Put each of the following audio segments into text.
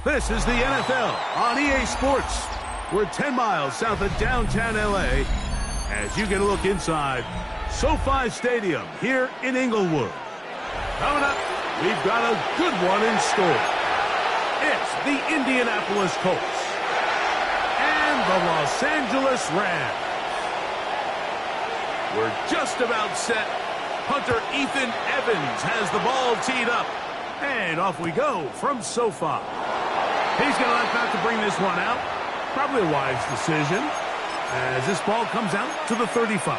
This is the NFL on EA Sports. We're 10 miles south of downtown LA as you get a look inside SoFi Stadium here in Inglewood. Coming up, we've got a good one in store. It's the Indianapolis Colts and the Los Angeles Rams. We're just about set. Punter Ethan Evans has the ball teed up. And off we go from SoFi. He's going to opt out to bring this one out. Probably a wise decision as this ball comes out to the 35.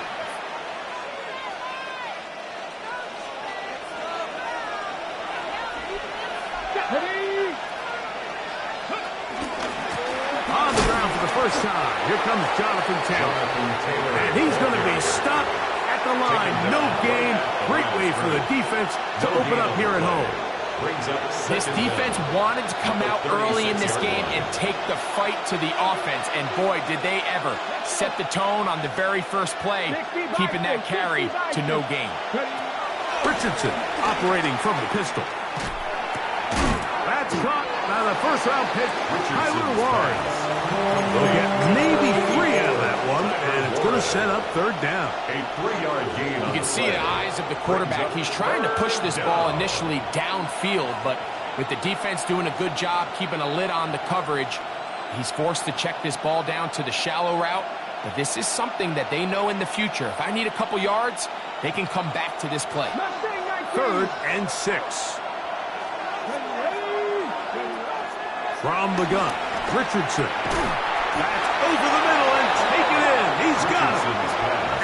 On the ground for the first time. Here comes Jonathan Taylor. And he's going to be stopped at the line. No gain. Great way for the defense to open up here at home. This defense wanted to come out early in this game and take the fight to the offense, and boy, did they ever set the tone on the very first play, keeping that carry to no gain. Richardson operating from the pistol. That's caught by the first-round pick, Tyler Warren. They'll get maybe 3 out of that one, and it's going to set up third down. A 3-yard gain. You can see the eyes of the quarterback. He's trying to push this ball initially downfield, but with the defense doing a good job keeping a lid on the coverage, he's forced to check this ball down to the shallow route. But this is something that they know in the future. If I need a couple yards, they can come back to this play. 3rd and 6. From the gun, Richardson. That's over the middle and taken in. He's got it.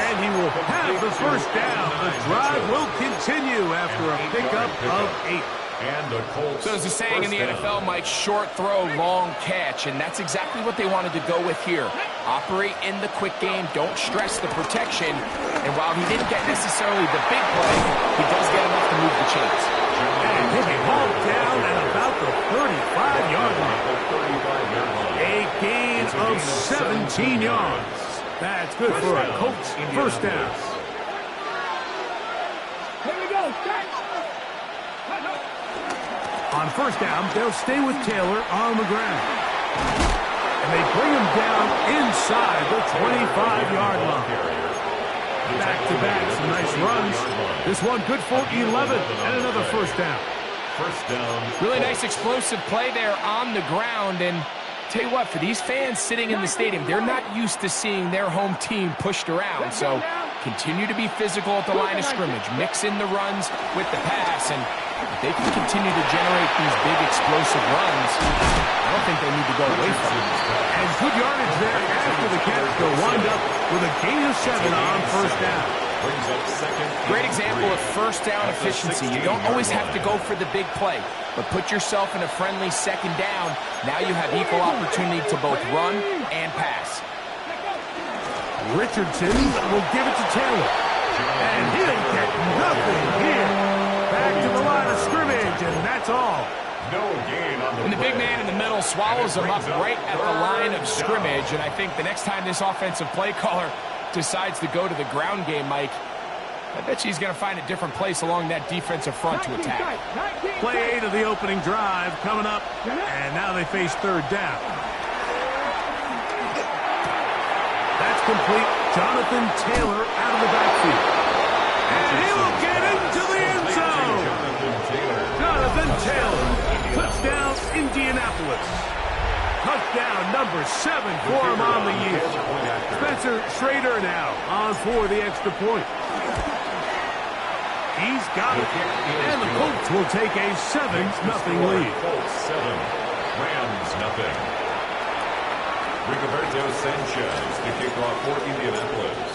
And he will have the first down. The drive will continue after a pickup of 8. And the Colts. So there's a saying in the NFL, Mike, short throw, long catch, and that's exactly what they wanted to go with here. Operate in the quick game, don't stress the protection, and while he didn't get necessarily the big play, he does get enough to move the chains. And he'll be hauled down at about the 35-yard line. A gain of 17 yards. That's good for a Colts first down. Here we go, On first down, they'll stay with Taylor on the ground. And they bring him down inside the 25-yard line. Back-to-back, some nice runs. This one good for 11 and another first down. First down. Really nice explosive play there on the ground. And tell you what, for these fans sitting in the stadium, they're not used to seeing their home team pushed around. So continue to be physical at the line of scrimmage. Mix in the runs with the pass. And if they can continue to generate these big explosive runs, I don't think they need to go away from it. And good yardage there after the catch. They'll wind up with a gain of 7 on first down. Great example of first down efficiency. You don't always have to go for the big play, but put yourself in a friendly second down. Now you have equal opportunity to both run and pass. Richardson will give it to Taylor. And he'll get nothing here. Back to the line of scrimmage, and that's all. No gain on the And the big play. man in the middle swallows him up right at the line of scrimmage. And I think the next time this offensive play caller decides to go to the ground game, Mike, I bet you he's going to find a different place along that defensive front to attack. Play 8 of the opening drive coming up, and now they face third down. That's complete. Jonathan Taylor out of the backfield. And he will get into the end zone. Jonathan Taylor. Touchdown, Indianapolis. Touchdown number 7 for him on the year. Spencer Schrader now on for the extra point. He's got it. And the Colts will take a 7-0 lead. Colts 7, Rams nothing. Rigoberto Sanchez to kick off for Indianapolis.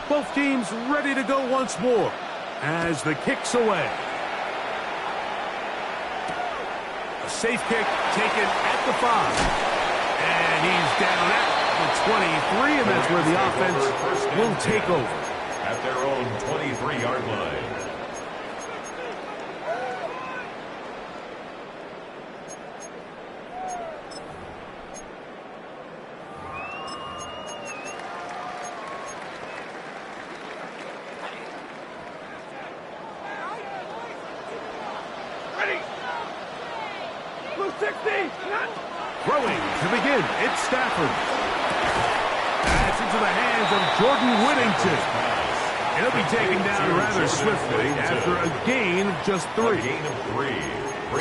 Both teams ready to go once more as the kick's away. A safe kick taken at the 5. And he's down at the 23, and that's where the offense will take over. At their own 23-yard line. Ready. Blue 60. Throwing to begin. It's Stafford. That's into the hands of Jordan Whittington. He'll be taken down rather swiftly after a gain of just 3.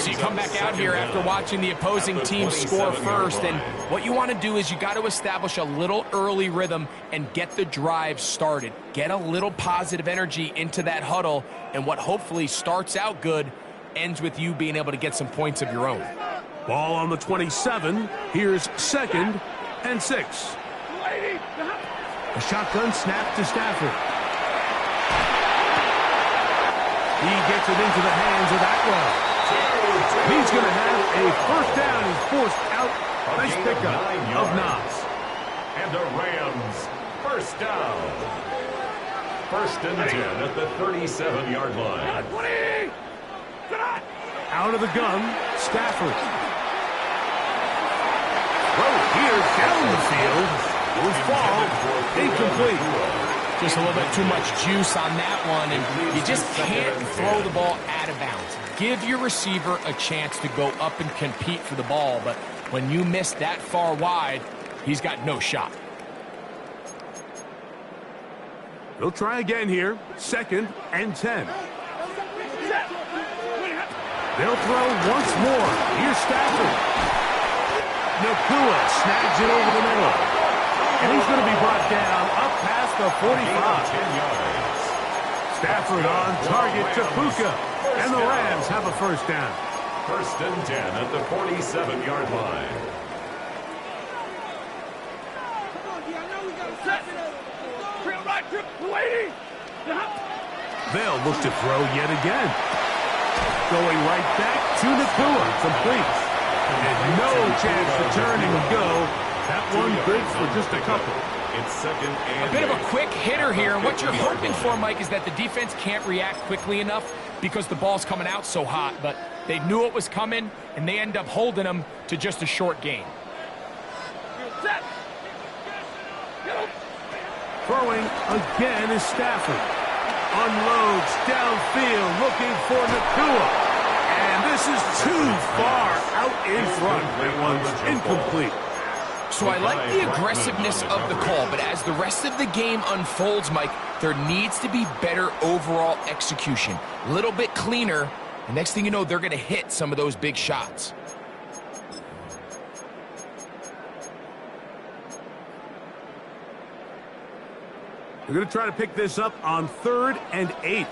So you come back out here after watching the opposing team score first, and what you want to do is you got to establish a little early rhythm and get the drive started. Get a little positive energy into that huddle, and what hopefully starts out good ends with you being able to get some points of your own. Ball on the 27. Here's 2nd and 6. A shotgun snap to Stafford. He gets it into the hands of Atwell. He's going to have a first down. He's forced out. Nice pickup of 9. And the Rams, first down. 1st and 10 at the 37-yard line. Out of the gun, Stafford. Throw here down the field. Will fall. Incomplete. Just a little bit too much juice on that one, and you just can't throw the ball out of bounds. Give your receiver a chance to go up and compete for the ball, but when you miss that far wide, he's got no shot. They'll try again here. 2nd and 10. They'll throw once more. Here's Stafford. Nakua snags it over the middle. And he's going to be brought down up past the 45. Stafford on target to Puka. And the Rams have a first down. 1st and 10 at the 47-yard line. They'll look to throw yet again. Going right back to Nakua. Complete. And no chance to turn and go. That one good for just a couple. It's 2nd and a bit of a quick hitter here, and what you're hoping for, Mike, is that the defense can't react quickly enough because the ball's coming out so hot, but they knew it was coming, and they end up holding them to just a short gain. Throwing again is Stafford. Unloads downfield looking for Nakua. And this is too far out in front. That one's incomplete. So I like the aggressiveness of the call, but as the rest of the game unfolds, Mike, there needs to be better overall execution. A little bit cleaner, and next thing you know, they're going to hit some of those big shots. They're going to try to pick this up on 3rd and 8.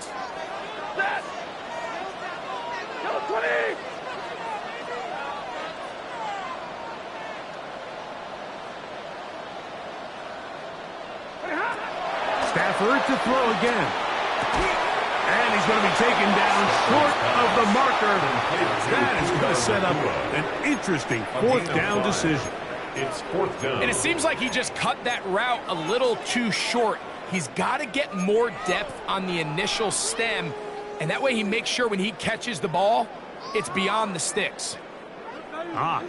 Stafford to throw again. And he's going to be taken down short of the marker. That is going to set up an interesting 4th down decision. It's 4th down. And it seems like he just cut that route a little too short. He's got to get more depth on the initial stem, and that way he makes sure when he catches the ball, It's beyond the sticks.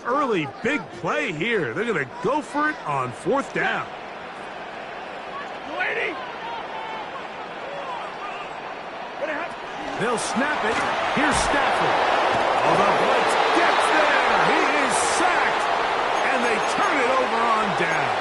Early big play here. They're going to go for it on 4th down. They'll snap it. Here's Stafford. Oh, the blitz gets there. He is sacked. And they turn it over on down.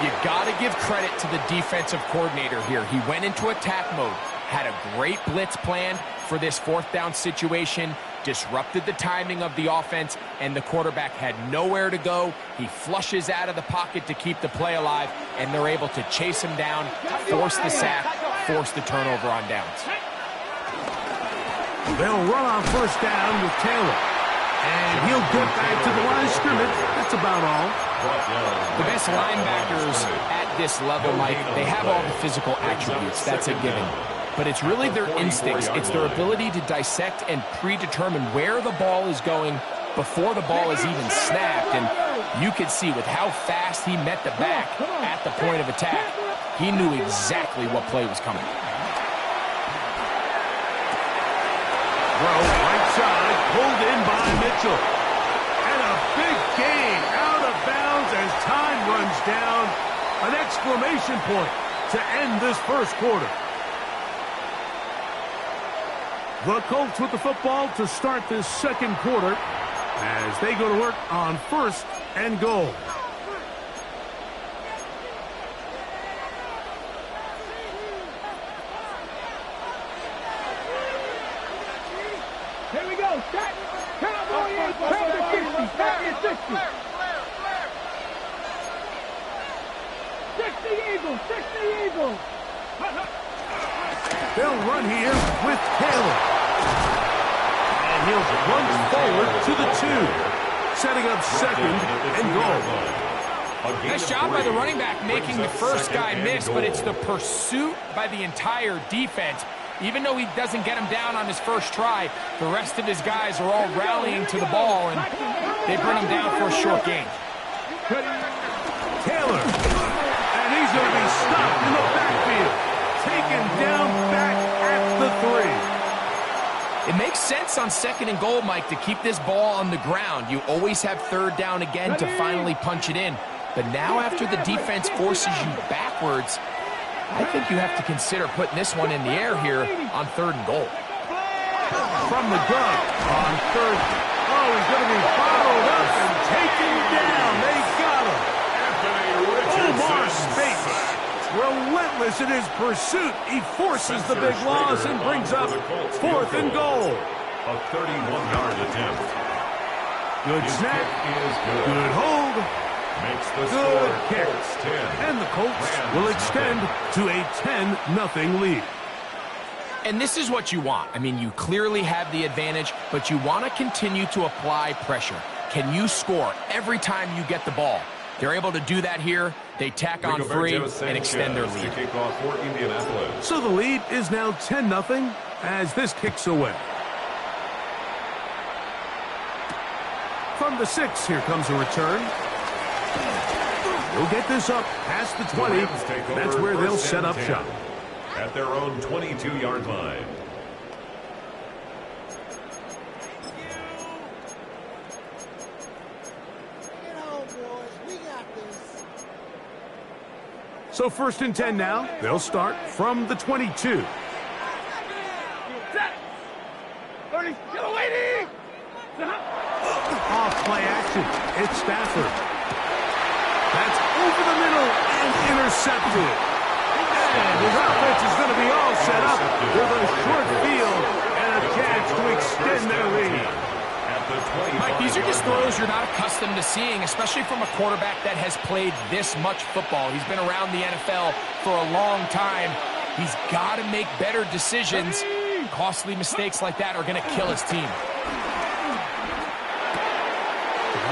You got to give credit to the defensive coordinator here. He went into attack mode, had a great blitz plan for this 4th down situation, disrupted the timing of the offense, and the quarterback had nowhere to go. He flushes out of the pocket to keep the play alive, and they're able to chase him down, force the sack, force the turnover on downs. They'll run on 1st down with Taylor. And he'll get back to the line of scrimmage. That's about all. The best linebackers at this level, Mike, they have all the physical attributes. That's a given. But it's really their instincts. It's their ability to dissect and predetermine where the ball is going before the ball is even snapped. And you could see with how fast he met the back at the point of attack, he knew exactly what play was coming. Throw right side, pulled in by Mitchell. And a big gain out of bounds as time runs down. An exclamation point to end this 1st quarter. The Colts with the football to start this 2nd quarter as they go to work on 1st and goal. Here we go. Set. Cowboy in. Back to 60. Back to 60. 60 Eagles. 60 Eagles. They'll run here with Taylor. And he'll plunge forward to the 2. Setting up 2nd and goal. Nice job by the running back making the first guy miss, but it's the pursuit by the entire defense. Even though he doesn't get him down on his first try, the rest of his guys are all rallying to the ball, and they bring him down for a short gain. Taylor. And he's going to be stopped in the backfield. Taken down back at the 3. It makes sense on 2nd and goal, Mike, to keep this ball on the ground. You always have 3rd down again to finally punch it in. But now after the defense forces you backwards, I think you have to consider putting this one in the air here on 3rd and goal. From the gun on 3rd. Oh, he's going to be followed up and taken down. They got him. Omar Speights, relentless in his pursuit. He forces the big loss and brings up 4th and goal. A 31-yard attempt. Good snap. Good hold. Makes the Good score kick. Colts 10. And the Colts will extend to a 10-0 lead. And this is what you want. I mean, you clearly have the advantage, but you want to continue to apply pressure. Can you score every time you get the ball? They're able to do that here. They tack on 3 and extend their lead. So the lead is now 10-0 as this kicks away. From the 6, here comes a return. We'll get this up past the 20. That's where they'll set up shop. At their own 22-yard line. So 1st and 10 now. They'll start from the 22. Set. 30. Get away, Off play action. It's Stafford. That's over the middle and intercepted. And his offense is going to be all set up with a short field and a chance to extend their lead. Mike, these are just throws you're not accustomed to seeing, especially from a quarterback that has played this much football. He's been around the NFL for a long time. He's got to make better decisions. Costly mistakes like that are going to kill his team.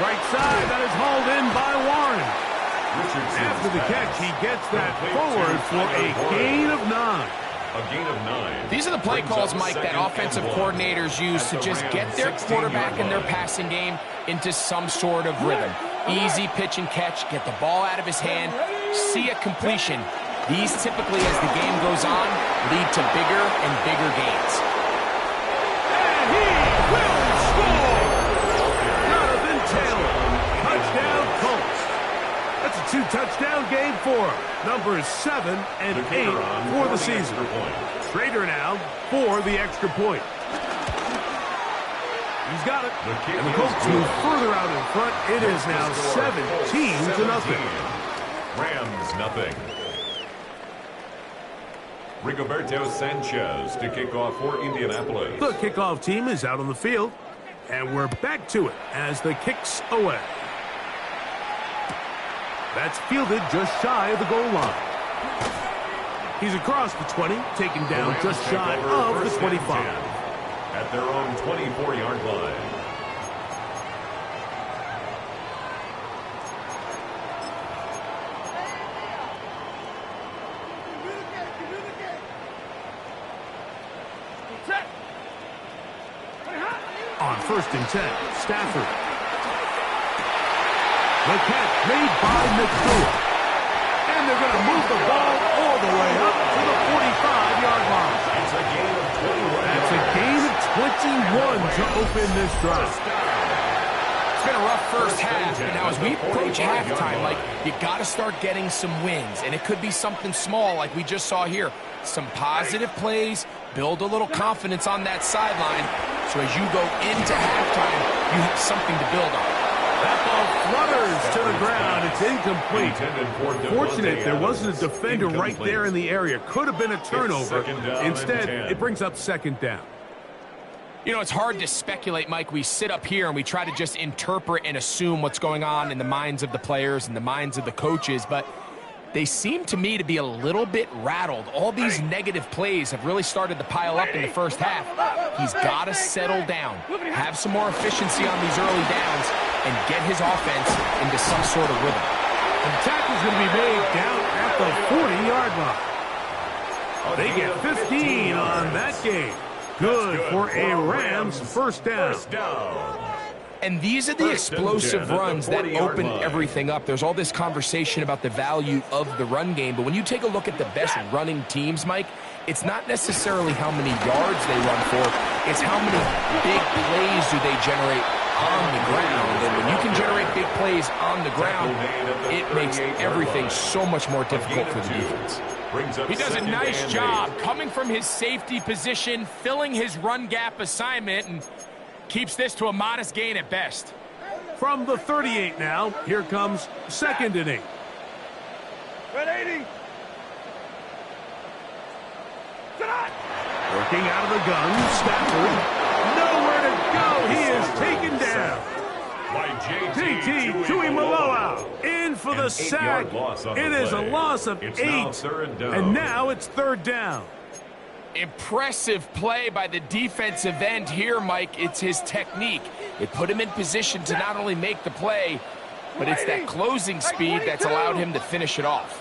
Right side, that is hauled in by Warren. After the catch, he gets that forward for a gain of 9. A gain of 9. These are the play calls, Mike, that offensive coordinators use to just get their quarterback and their passing game into some sort of rhythm. Easy pitch and catch, get the ball out of his hand, see a completion. These typically, as the game goes on, lead to bigger and bigger gains. And And he will score! Jonathan Taylor. Touchdown Colts. That's a 2-touchdown game for him. Numbers 7 and 8 for the season. Trader now for the extra point. He's got it. And the Colts move further out in front. It is now 17-0. Rams nothing. Rigoberto Sanchez to kick off for Indianapolis. The kickoff team is out on the field. And we're back to it as the kick's away. That's fielded just shy of the goal line. He's across the 20, taken down just shy of the 25. At their own 24-yard line. On 1st and 10, Stafford. The catch made by McDowell. And they're going to move the ball all the way up to the 45-yard line. It's a gain of 21. That's a gain of 21 to open this drive. It's been a rough first half, but now as we approach halftime, like, you got to start getting some wins, and it could be something small like we just saw here. Some positive plays, build a little confidence on that sideline, so as you go into halftime, you have something to build on. That ball flutters to the ground. It's incomplete. Fortunate there wasn't a defender right there in the area. Could have been a turnover. Instead, it brings up 2nd down. You know, it's hard to speculate, Mike. We sit up here and we try to just interpret and assume what's going on in the minds of the players and the minds of the coaches, but they seem to me to be a little bit rattled. All these negative plays have really started to pile up in the first half. He's got to settle down, have some more efficiency on these early downs, and get his offense into some sort of rhythm. And the tackle's going to be made down at the 40-yard line. They get 15 on that game. Good for a Rams first down. And these are the explosive runs that open everything up. There's all this conversation about the value of the run game, but when you take a look at the best running teams, Mike, it's not necessarily how many yards they run for, it's how many big plays do they generate on the ground. And when you can generate big plays on the ground, it makes everything so much more difficult for the defense. He does a nice job coming from his safety position, filling his run gap assignment, and keeps this to a modest gain at best. From the 38 now, here comes 2nd and 8. Red 80. Working out of the gun, Stafford. Nowhere to go. He is taken down. JT Tuimoloau in for the sack. It is a loss of 8. And now it's 3rd down. Impressive play by the defensive end here, Mike. It's his technique. It put him in position to not only make the play, but it's that closing speed that's allowed him to finish it off.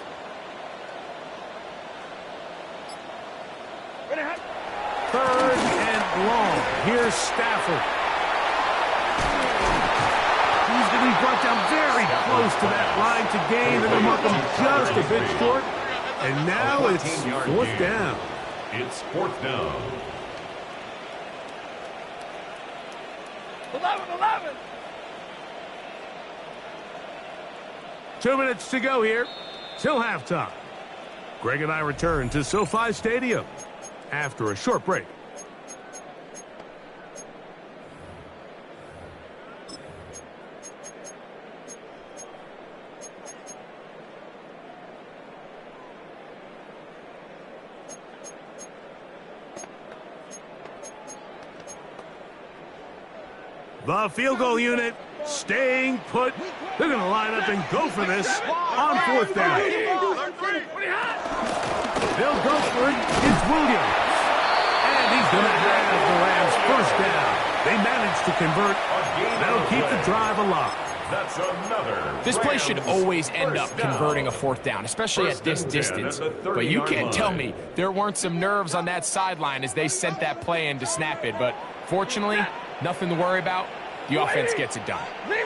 Third and long. Here's Stafford. He's going to be brought down very close to that line to gain. They're going to mark him just a bit short. And now it's 4th down. It's 4th down. 11. 2 minutes to go here till halftime. Greg and I return to SoFi Stadium after a short break. The field goal unit staying put. They're going to line up and go for this on 4th down. They'll go for it. It's Williams. And he's going to have the Rams first down. They managed to convert. That'll keep the drive alive. That's another. This play should always end up converting a 4th down, especially at this distance. But you can't tell me there weren't some nerves on that sideline as they sent that play in to snap it. But fortunately, nothing to worry about. The offense gets it done. No.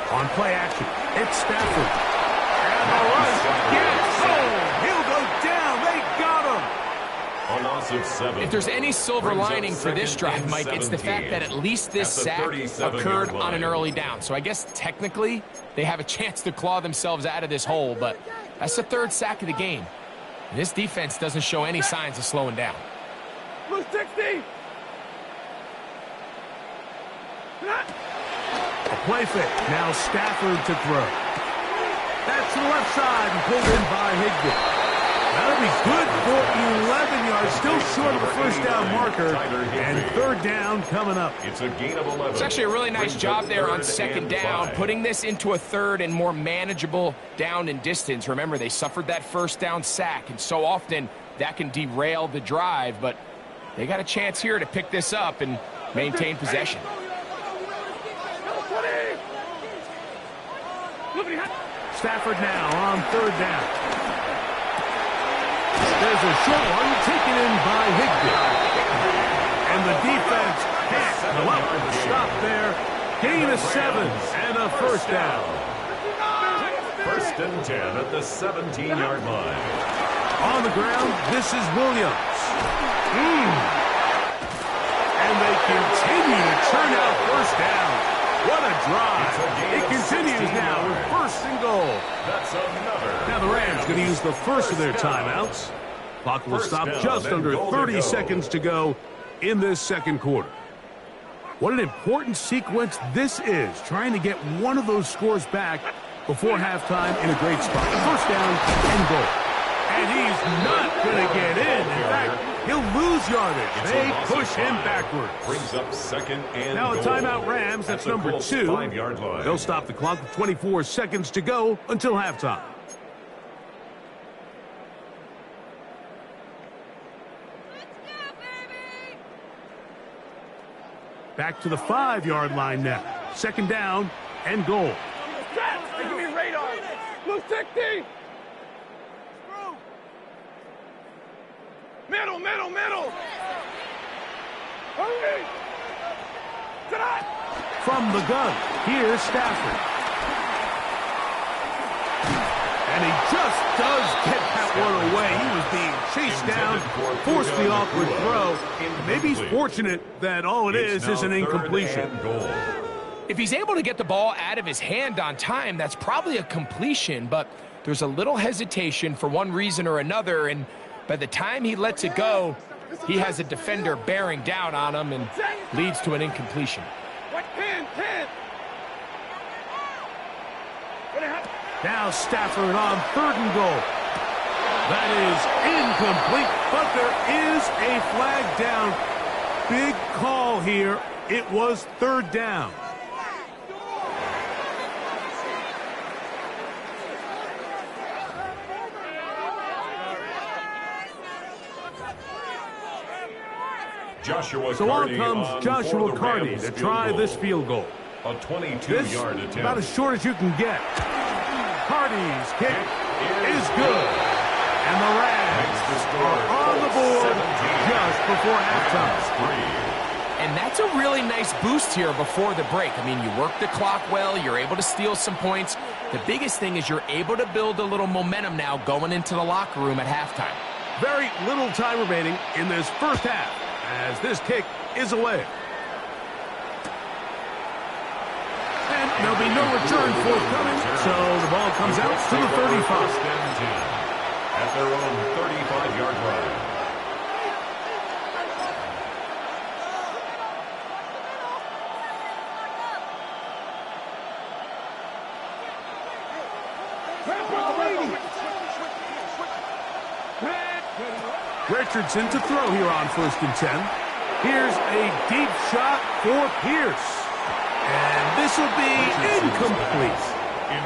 On play action, it's Stafford. And the rush gets home. He'll go down. They A loss of 7. If there's any silver lining for this drive, Mike, it's the fact that at least this sack occurred on an early down. So I guess technically they have a chance to claw themselves out of this hole, but that's the 3rd sack of the game. And this defense doesn't show any signs of slowing down. Blue 60. A play fake. Now Stafford to throw. That's to the left side and pulled in by Higbee. That'll be good for 11 yards. Still short of the first down marker. And 3rd down coming up. It's a gain of 11. It's actually a really nice job there on 2nd down, putting this into a 3rd and more manageable down and distance. Remember, they suffered that 1st down sack, and so often that can derail the drive. But they got a chance here to pick this up and maintain possession. Stafford now on 3rd down. There's a short one taken in by Higbee. And the defense can't come up with a stop there. Gain of 7 and a 1st down. 1st and 10 at the 17-yard line. On the ground, this is Williams. And they continue to turn out 1st down. What a drive. It continues now with 1st and goal. That's another. Now the Rams going to use the first of their timeouts. Clock will stop just under 30 seconds to go in this 2nd quarter. What an important sequence this is, trying to get one of those scores back before halftime in a great spot. 1st down and goal. And he's not going to get in. In fact, he'll lose yardage. They push him backwards. Brings up 2nd and now a goal. timeout Rams. That's number 2. 5-yard line. They'll stop the clock with 24 seconds to go until halftime. Back to the 5-yard line now. 2nd down and goal. Hey, give me radar. Blue 60. Middle. Hurry. From the gun, here's Stafford. And he just does get that one away. He was being chased down, forced the awkward throw. Maybe he's fortunate that all it is an incompletion. If he's able to get the ball out of his hand on time, that's probably a completion, but there's a little hesitation for one reason or another, and by the time he lets it go, he has a defender bearing down on him and leads to an incompletion. 10. Now Stafford on 3rd and goal. That is incomplete, but there is a flag down. Big call here. It was 3rd down. So on comes Joshua Carty to try this field goal. A 22-yard attempt. About as short as you can get. Carty's kick is good. And the Rams are on the board just before halftime. And that's a really nice boost here before the break. I mean, you work the clock well, you're able to steal some points. The biggest thing is you're able to build a little momentum now going into the locker room at halftime. Very little time remaining in this 1st half as this kick is away. And there'll be no return forthcoming, so the ball comes out to the 35. At their own 35-yard line. Richardson to throw here on 1st and 10. Here's a deep shot for Pierce. And this will be incomplete. I'm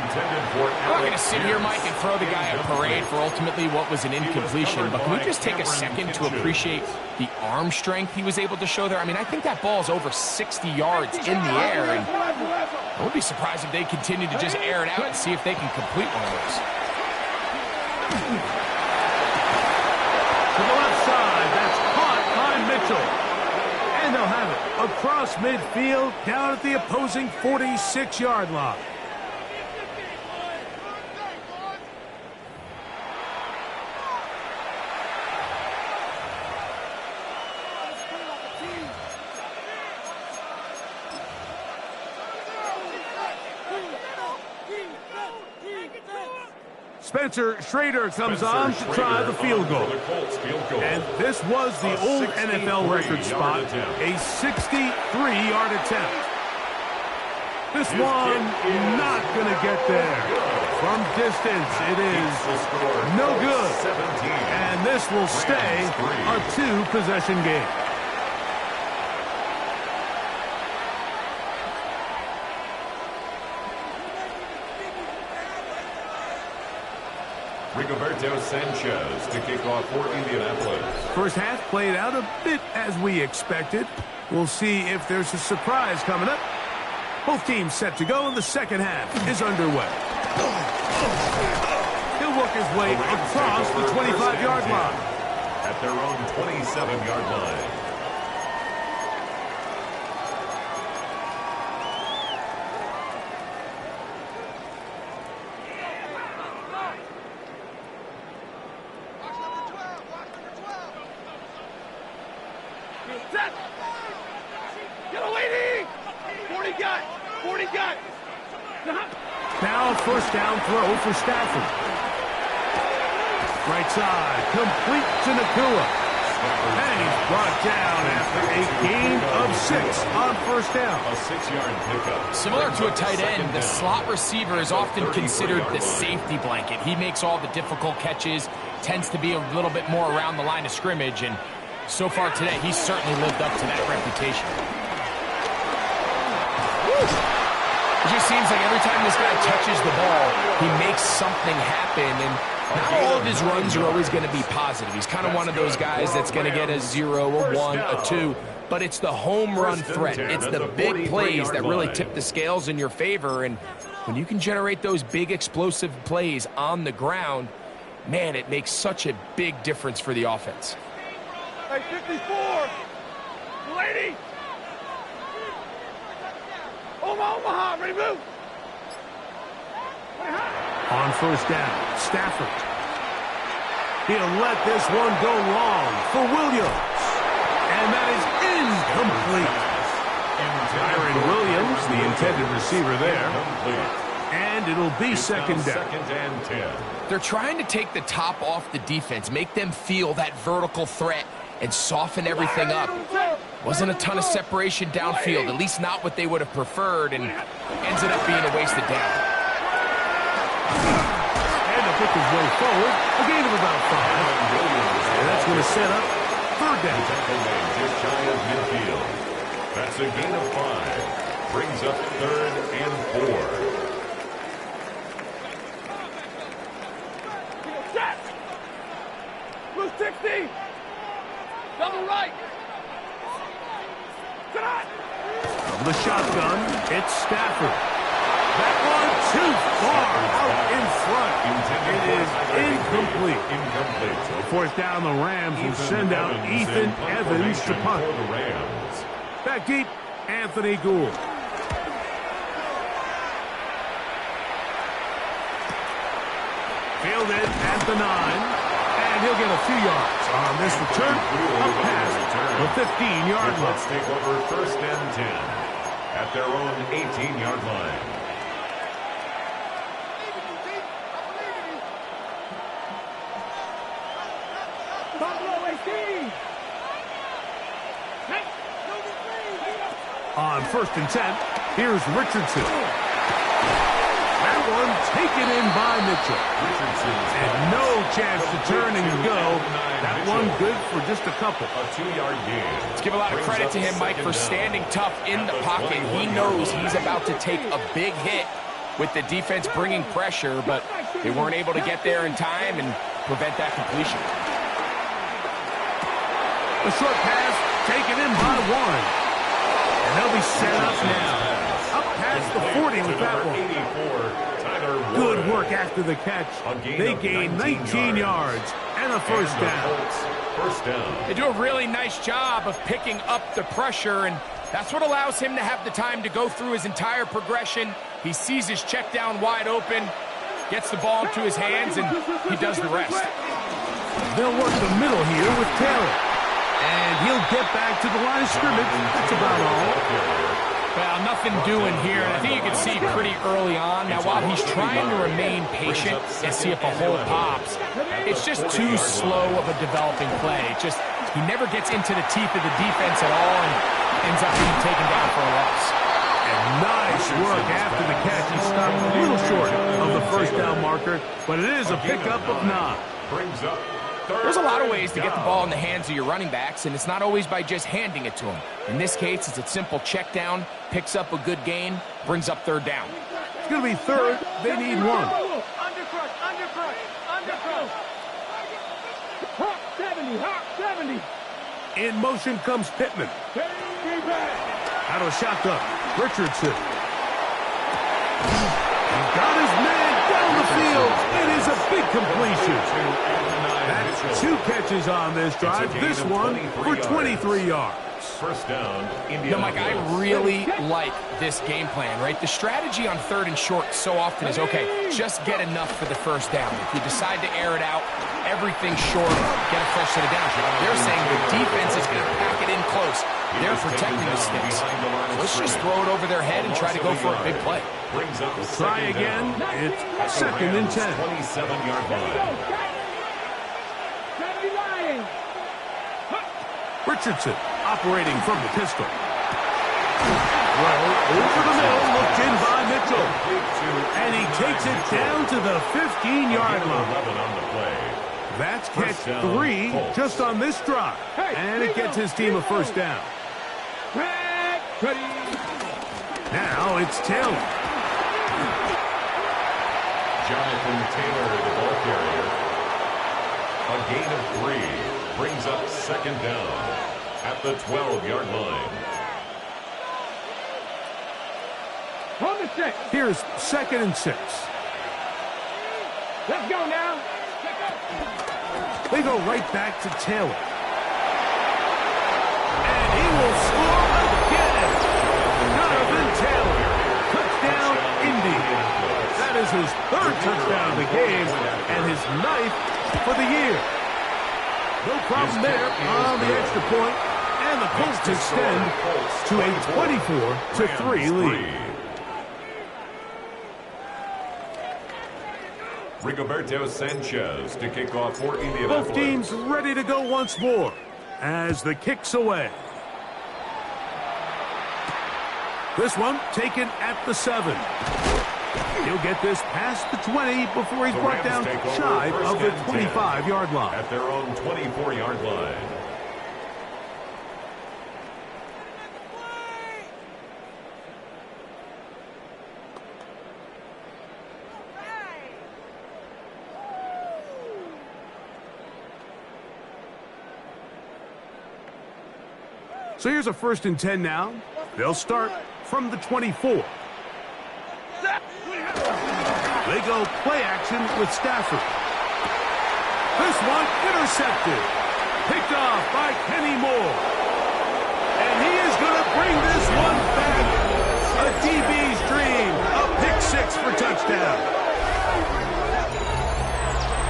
not going to sit here, Mike, and throw the guy a parade for ultimately what was an incompletion, but can we just take a second to appreciate the arm strength he was able to show there? I mean, I think that ball's over 60 yards in the air, and I would be surprised if they continue to just air it out and see if they can complete one of those. To the left side, that's caught by Mitchell. And they'll have it across midfield down at the opposing 46-yard line. Spencer Schrader comes on to try the field goal. And this was the old NFL record spot, a 63-yard attempt. This one not going to get there. From distance, it is no good. And this will stay a two-possession game. Rigoberto Sanchez to kick off for Indianapolis. First half played out a bit as we expected. We'll see if there's a surprise coming up. Both teams set to go, and the second half is underway. He'll work his way across the 25-yard line. At their own 27-yard line. Now first down throw for Stafford. Right side, complete to Nakua. And he's brought down after a gain of 6 on first down. A 6-yard pickup. Similar to a tight end, the slot receiver is often considered the safety blanket. He makes all the difficult catches, tends to be a little bit more around the line of scrimmage, and so far today, he's certainly lived up to that reputation. It just seems like every time this guy touches the ball, he makes something happen, and not all of his runs are always going to be positive. He's kind of one of those guys that's going to get a 0, a 1, a 2, but it's the home run threat. It's the big plays that really tip the scales in your favor, and when you can generate those big explosive plays on the ground, man, it makes such a big difference for the offense. Hey, 54! Lady! Omaha, ready, move! On first down, Stafford. He'll let this one go long for Williams. And that is incomplete. Tyron Williams, the intended receiver there. And it'll be second down. Second and 10. They're trying to take the top off the defense, make them feel that vertical threat, and soften everything up. Wasn't a ton of separation downfield, at least not what they would have preferred, and ends up being a wasted down. And to pick his way forward, a gain of about 5. And that's going to set up third down. Just shy of midfield. That's a gain of 5. Brings up third and 4. Blue 60! Double right! From the shotgun, it's Stafford. That one too far out in front. It is incomplete. So fourth down, the Rams will send out Ethan Evans to punt. Back deep, Anthony Gould. Fielded at the 9. And he'll get a few yards on this return, up past the 15-yard line. Let's take over first and 10 at their own 18-yard line. On first and 10, here's Richardson. That one taken in by Mitchell. And no chance to turn and go. That one good for just a couple. A 2-yard gain. Let's give a lot of credit to him, Mike, for standing tough in the pocket. He knows he's about to take a big hit with the defense bringing pressure, but they weren't able to get there in time and prevent that completion. A short pass taken in by 1. And they'll be set up now. Up past the 40 with that one. Good work after the catch. They gain 19 yards and a first down. They do a really nice job of picking up the pressure, and that's what allows him to have the time to go through his entire progression. He sees his check down wide open, gets the ball into his hands, and he does the rest. They'll work the middle here with Taylor. And he'll get back to the line of scrimmage. That's about all. Well, nothing doing here, and I think you can see pretty early on. Now, while he's trying to remain patient and see if a hole pops, it's just too slow of a developing play. He never gets into the teeth of the defense at all and ends up being taken down for a loss. And nice work after the catch. He stopped a little short of the first down marker, but it is a pickup of 9. Brings up There's a lot of ways to get the ball in the hands of your running backs, and it's not always by just handing it to them. In this case, it's a simple check down, picks up a good gain, brings up 3rd down. It's going to be 3rd. They need 1. Undercrush. 70. In motion comes Pittman. Out of the shotgun, Richardson. He's got his man down the field. It is a big completion. That's 2 catches on this drive. This one for 23 yards. first down, You know, Mike, I really like this game plan, right? The strategy on 3rd and short so often is, okay, just get enough for the first down. If you decide to air it out, everything short, get a fresh set of downs. They're saying the defense is going to pack it in close. They're protecting the sticks. Let's just throw it over their head and try to go for a big play. Try again. It's 2nd and 10. 27-yard line. Richardson operating from the pistol. Well, over the middle, looked in by Mitchell. And he takes it down to the 15-yard line. That's catch 3 just on this drive. And it gets his team a first down. Now it's Taylor. Jonathan Taylor, the ball carrier. A gain of 3 brings up 2nd down at the 12-yard line. Here's 2nd and 6. Let's go now. They go right back to Taylor. And he will score again. Jonathan Taylor. Touchdown, Indy. That is his 3rd touchdown of the game and his 9th for the year. No problem there on the extra point, and the Colts extend to a 24-3 lead. Rigoberto Sanchez to kick off for Indianapolis. Both teams ready to go once more as the kick's away. This one taken at the 7. He'll get this past the 20 before he's brought down shy of the 25-yard line. At their own 24-yard line. So here's a 1st and 10 now. They'll start from the 24. They go play action with Stafford. This one intercepted. Picked off by Kenny Moore. And he is going to bring this one back. A DB's dream. A pick 6 for touchdown.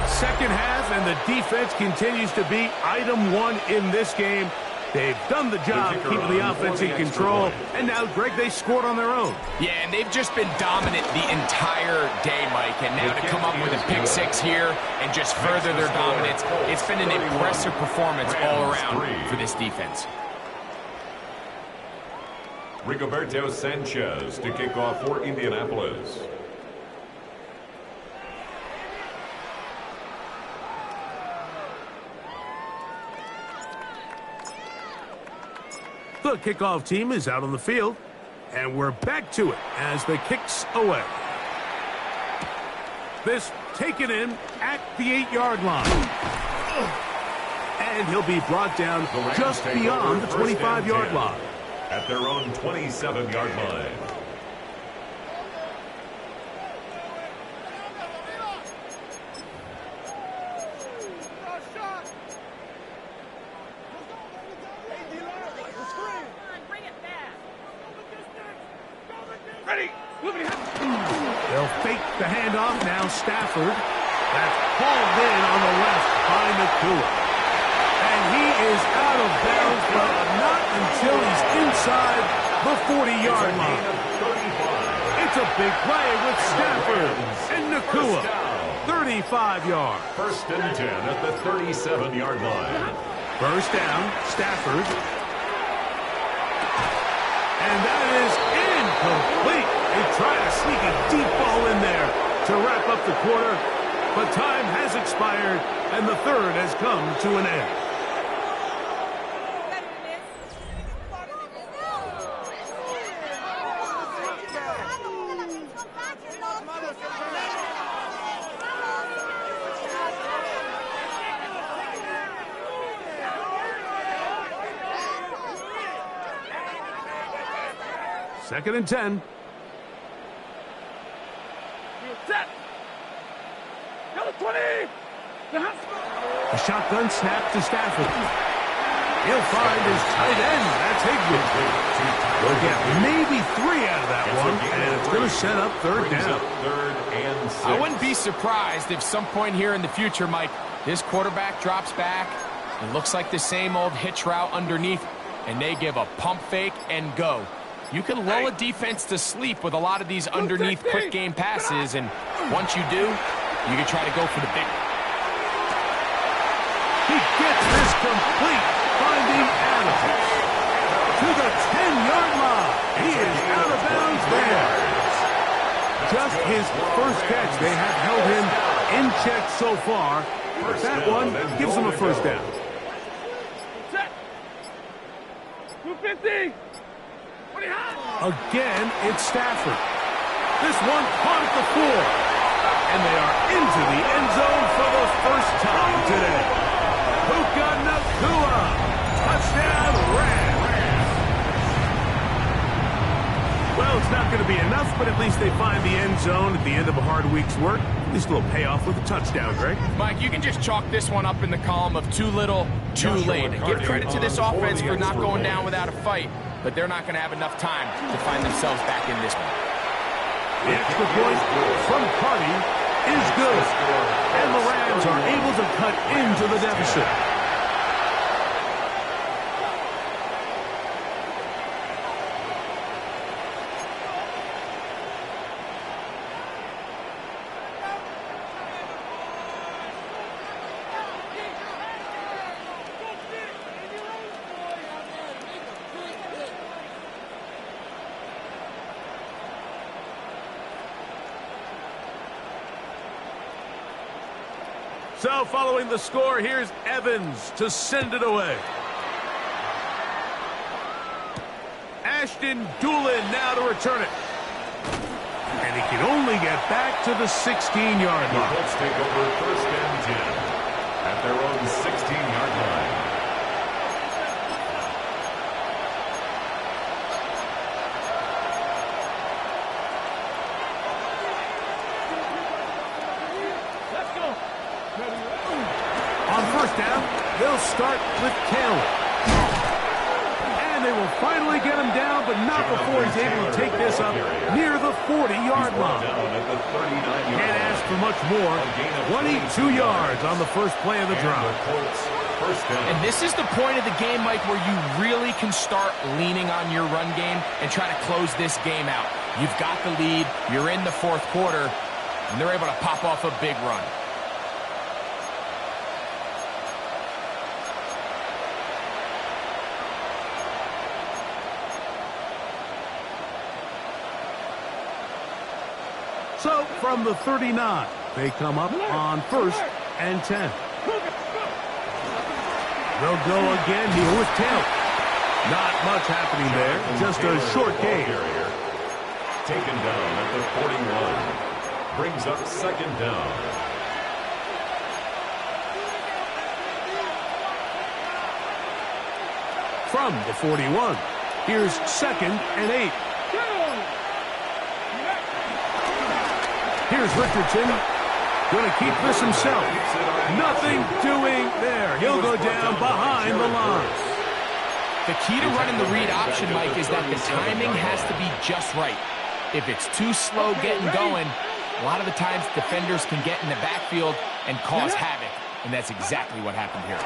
2nd half, and the defense continues to be item 1 in this game. They've done the job keeping the offense in control, and now, Greg, they scored on their own. Yeah, and they've just been dominant the entire day, Mike, and now to come up with a pick 6 here and just further their dominance, it's been an impressive performance all around for this defense. Rigoberto Sanchez to kick off for Indianapolis. The kickoff team is out on the field, and we're back to it as the kick's away. This taken in at the 8-yard line. And he'll be brought down just beyond the 25-yard line. At their own 27-yard line. They'll fake the handoff. Now Stafford. That's hauled in on the left by McCool. And he is out of bounds, but not until he's inside the 40-yard line. It's a big play with Stafford and Nakua. 35 yards. First and 10 at the 37-yard line. First down, Stafford. And that is incomplete. They try to sneak a deep ball in there to wrap up the quarter, but time has expired, and the third has come to an end. Second and 10. Set. Yellow 20. A shotgun snap to Stafford. He'll find his tight end. That's Higbee. We'll get maybe 3 out of that one, and it's going to set up third down. Third and 6. I wouldn't be surprised if some point here in the future, Mike, this quarterback drops back. It looks like the same old hitch route underneath, and they give a pump fake and go. You can lull a defense to sleep with a lot of these underneath quick game passes, and once you do, you can try to go for the big. He gets this complete, finding Adams to the 10-yard line. He is out of bounds there. Just his first catch. They have held him in check so far. That one gives him a first down. Set. 250. Again, it's Stafford. This one caught at the 4. And they are into the end zone for the first time today. Puka Nakua. Touchdown, Rams. Well, it's not going to be enough, but at least they find the end zone at the end of a hard week's work. At least a little payoff with a touchdown, Greg. Mike, you can just chalk this one up in the column of too little, too late. Give credit to this offense for not going down without a fight, but they're not going to have enough time to find themselves back in this one. The extra point from Carty is good. And the Rams are able to cut into the deficit. So following the score, here's Evans to send it away. Ashton Doolin now to return it. And he can only get back to the 16-yard The line. Colts take over first and 10 at their own 16-yard line. Down, they'll start with Taylor. And they will finally get him down, but not before he's able to take this up near the 40-yard line. Can't ask for much more. 22 yards on the first play of the drive. And this is the point of the game, Mike, where you really can start leaning on your run game and try to close this game out. You've got the lead, you're in the fourth quarter, and they're able to pop off a big run. So, from the 39, they come up on first and 10. They'll go again here with Taylor. Not much happening there, just a short gain. Taken down at the 41. Brings up second down. From the 41, here's second and 8. Here's Richardson. Going to keep this himself. Nothing doing there. He'll go down behind the line. The key to running the read option, Mike, is that the timing has to be just right. If it's too slow getting going, a lot of the times defenders can get in the backfield and cause havoc. And that's exactly what happened here.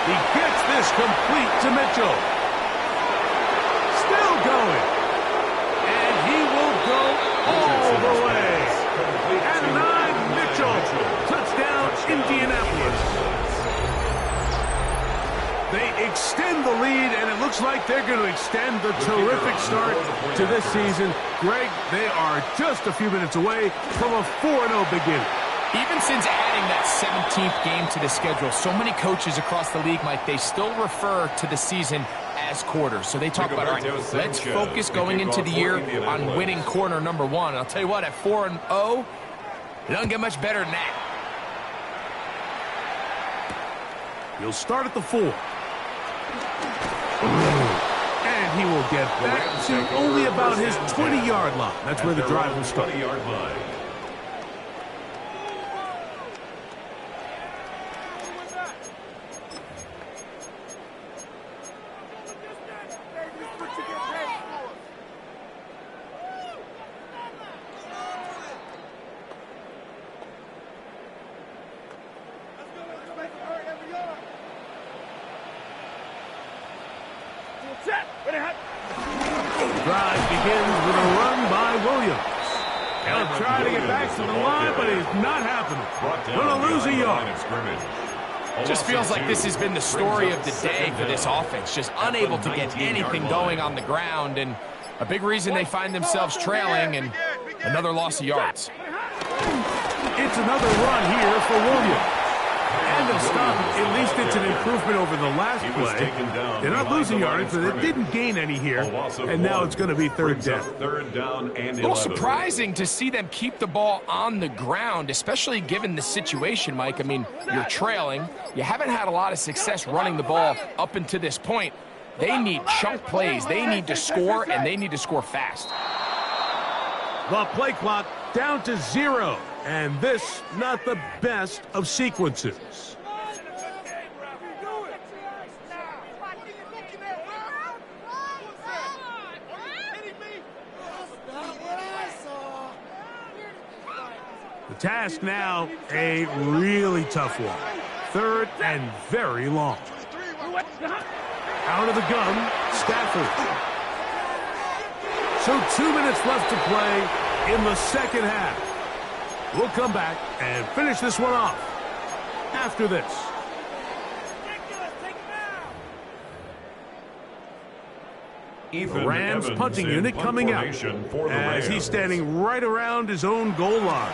He gets this complete to Mitchell. Still going. And he will go all the way. And 9, Mitchell. Touchdown, Indianapolis. They extend the lead, and it looks like they're going to extend the terrific start to this season. Greg, they are just a few minutes away from a 4-0 beginning. Even since adding that 17th game to the schedule, so many coaches across the league, Mike, they still refer to the season as quarters. So they talk about, all right, let's focus going into the year on winning quarter number 1. I'll tell you what, at 4-0, it doesn't get much better than that. He'll start at the 4. And he will get back to only about his 20-yard line. That's where the drive will start. 20-yard line. Drive begins with a run by Williams. He'll try to get back to the line, but it's not happening. Going to lose a yard. Just feels like this has been the story of the day for this offense. Just unable to get anything going on the ground, and a big reason they find themselves trailing and another loss of yards. It's another run here for Williams. And a stop. At least it's an improvement over the last play. They're not losing yards, but they didn't gain any here. And now it's going to be third down. A little surprising to see them keep the ball on the ground, especially given the situation, Mike. I mean, you're trailing. You haven't had a lot of success running the ball up until this point. They need chunk plays. They need to score, and they need to score fast. The play clock down to 0. And this, not the best of sequences. The task now, a really tough one. 3rd and very long. Out of the gun, Stafford. So 2 minutes left to play in the second half. We'll come back and finish this one off after this. The Rams punting unit coming out as he's standing right around his own goal line.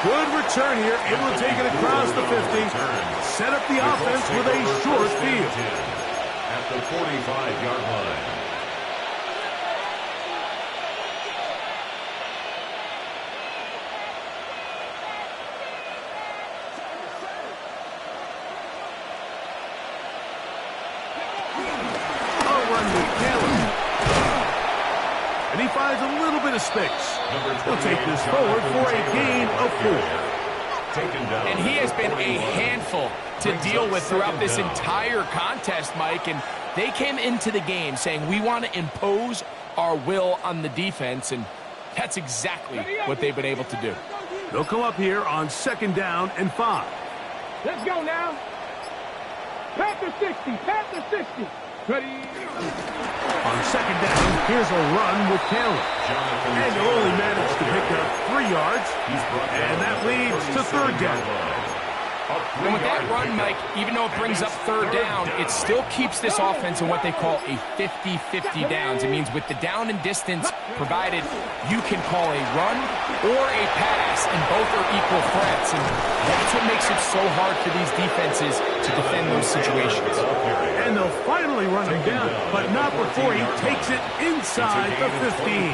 Good return here, able to take it across the 50. Set up the offense with a short field. At the 45-yard line. A run with Taylor. And he finds a little bit of space. He'll take this forward for a gain of 4. And he has been a handful to deal with throughout this entire contest, Mike. And they came into the game saying, we want to impose our will on the defense. And that's exactly what they've been able to do. They'll come up here on 2nd down and 5. Let's go now. Panther 60. Panther 60. Ready. On 2nd down, here's a run with Taylor. And he'll only manage to pick up 3 yards. And that leads to 3rd down. And with that run, Mike, even though it brings up 3rd down, it still keeps this offense in what they call a 50-50 downs. It means with the down and distance provided, you can call a run or a pass, and both are equal threats. And that's what makes it so hard for these defenses to defend those situations. And they'll finally run him down, but not before he takes it inside the 15.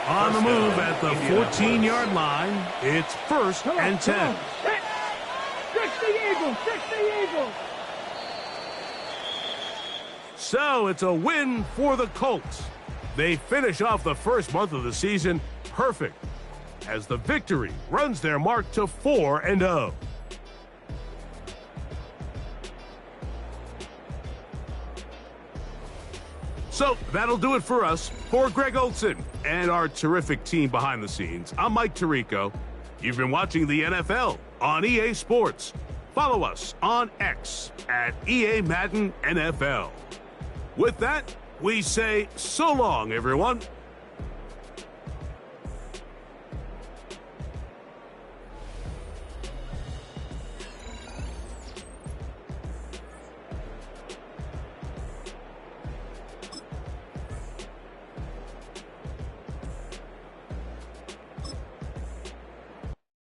On the move at the 14-yard line, it's 1st and 10. So it's a win for the Colts. They finish off the first month of the season perfect as the victory runs their mark to 4-0. So that'll do it for us. For Greg Olson and our terrific team behind the scenes, I'm Mike Tirico. You've been watching the NFL on EA Sports. Follow us on X at EA Madden NFL. With that, we say so long, everyone.